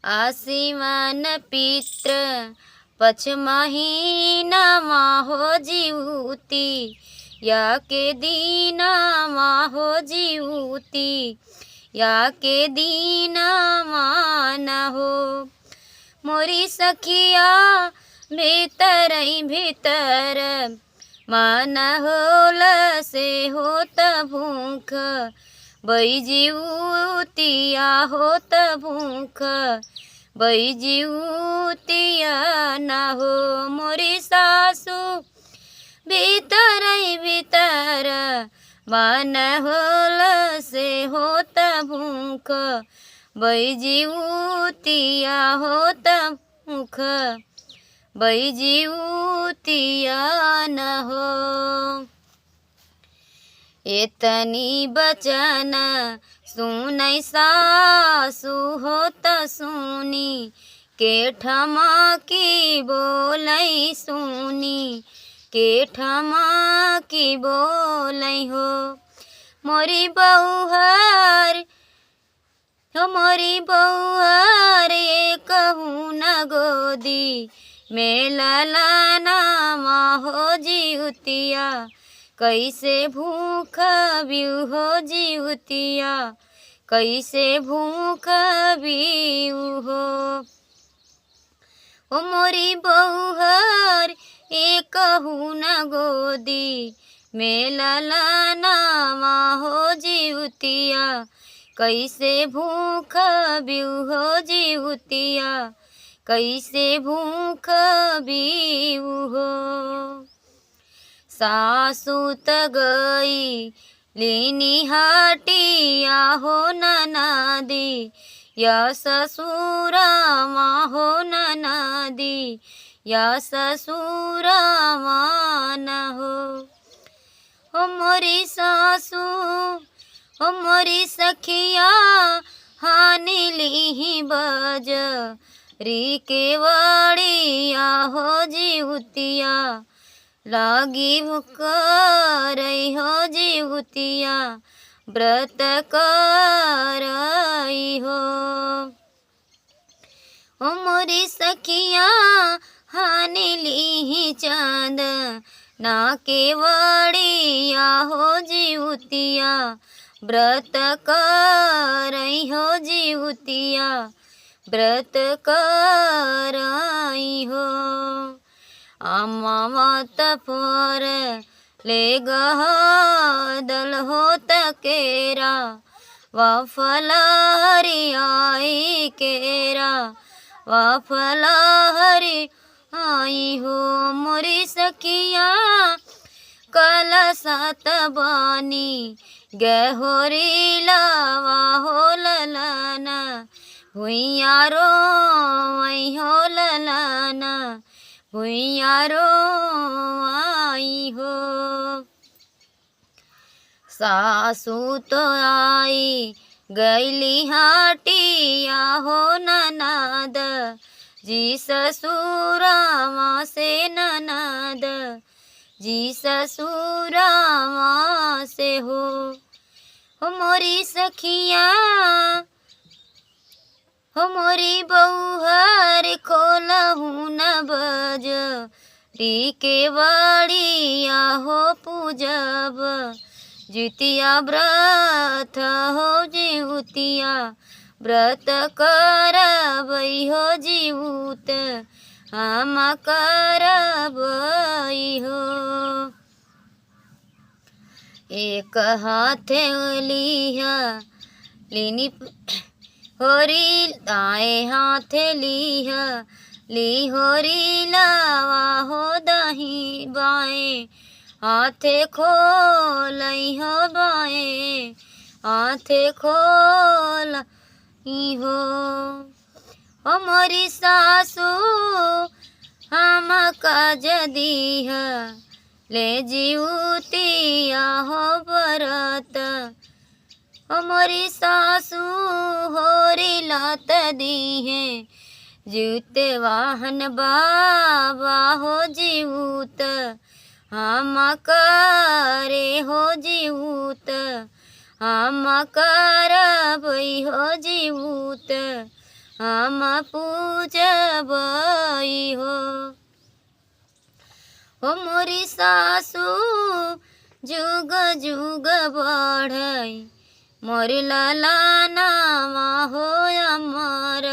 आसिमान पित्र पछ महीना हो जीवती या के दीना हो जीवती या के दीना माना हो मोरी सखिया भीतर भीतर मन होल से होत भूख बैजिउतिया होत भूख बैजिउतिया न हो मोरी सासू भीतर भीतर मन होल से होत भूख बैजिउतिया होत भूख बैजिउतिया न हो। एतनी बचन सुनै सासु होत सुनी के ठमा की बोलै सुनी के ठमा की बोलै हो मोरी बहुहर मोरी बहुहर कहूँ न गोदी मेला नामा हो जीवतिया कैसे भूख बिउ हो जीवतिया कैसे भूख बिउ हो ओ मोरी बहुहर कहूँ न गोदी मेला नामा हो जीवतिया कैसे भूख बिउ हो जीवतिया कैसे भूख बिउ हो। सासू त गई लीनी हटिया हो ननदी या ससुरा माँ हो ननदी या ससुरा माँ न हो मोरी सासू हो मोरी सखिया हानि ली बज री के वड़िया हो जीवतिया लागी करई हो जीवतिया व्रत करई हो मोरी सखिया हानि ली चांद ना के वड़िया हो जीवतिया व्रत करई हो जीवतिया व्रत करई हो। अमावत पर ले गहदल हो तकेरा वफलहरी आई केरा वफलहरी आई हो मोरी सखिया कलशत बानी गहोरी लावा हो ललना भुइया रो आई हो ललना भुइया रो आई हो। सासू तो आई गईली हटिया हो ननद जी ससुरा माँ से ननद जी ससुरा माँ से हो मोरी सखिया हो मोरी बहुहर खोलहूँ न बज री के बड़िया हो पूजब जितिया व्रत हो जीवतिया व्रत करबई हो जीवत हम करबई हो। एक हाथ लिया लीनी होरी दाएं हाथ लिया ली होरी लावा हो दही बाएं हाथ खोलई हो बाएं हाथ खोल हो मोरी सासू हम काज दीह ले जीवतिया हो बरत मोरी सासू होरी लात दी है जूते वाहन बाबा हो जीवत हम करे हो जीवत हम करबई हो जीवत हम पूजबई हो। हो मोरी सासू जुग जुग बढ़ई, मोरी लाला नामा हो अमर,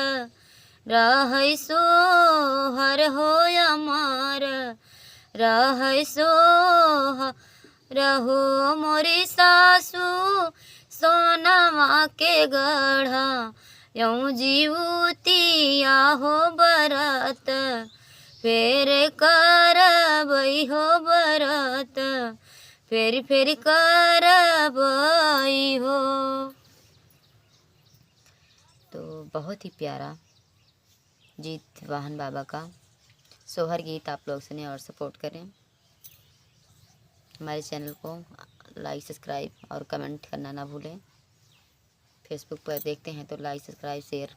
रहै सोहर हो अमर, रहै रहो। मोरी सासू सोनमा के गढ़ा, यूँ जीवतिया हो बरत, फेर करबई हो बरत, फेर करबई हो। तो बहुत ही प्यारा जीत वाहन बाबा का सोहर गीत आप लोग सुने और सपोर्ट करें। हमारे चैनल को लाइक सब्सक्राइब और कमेंट करना ना भूलें। फेसबुक पर देखते हैं तो लाइक सब्सक्राइब शेयर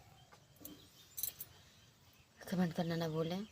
कमेंट करना ना भूलें।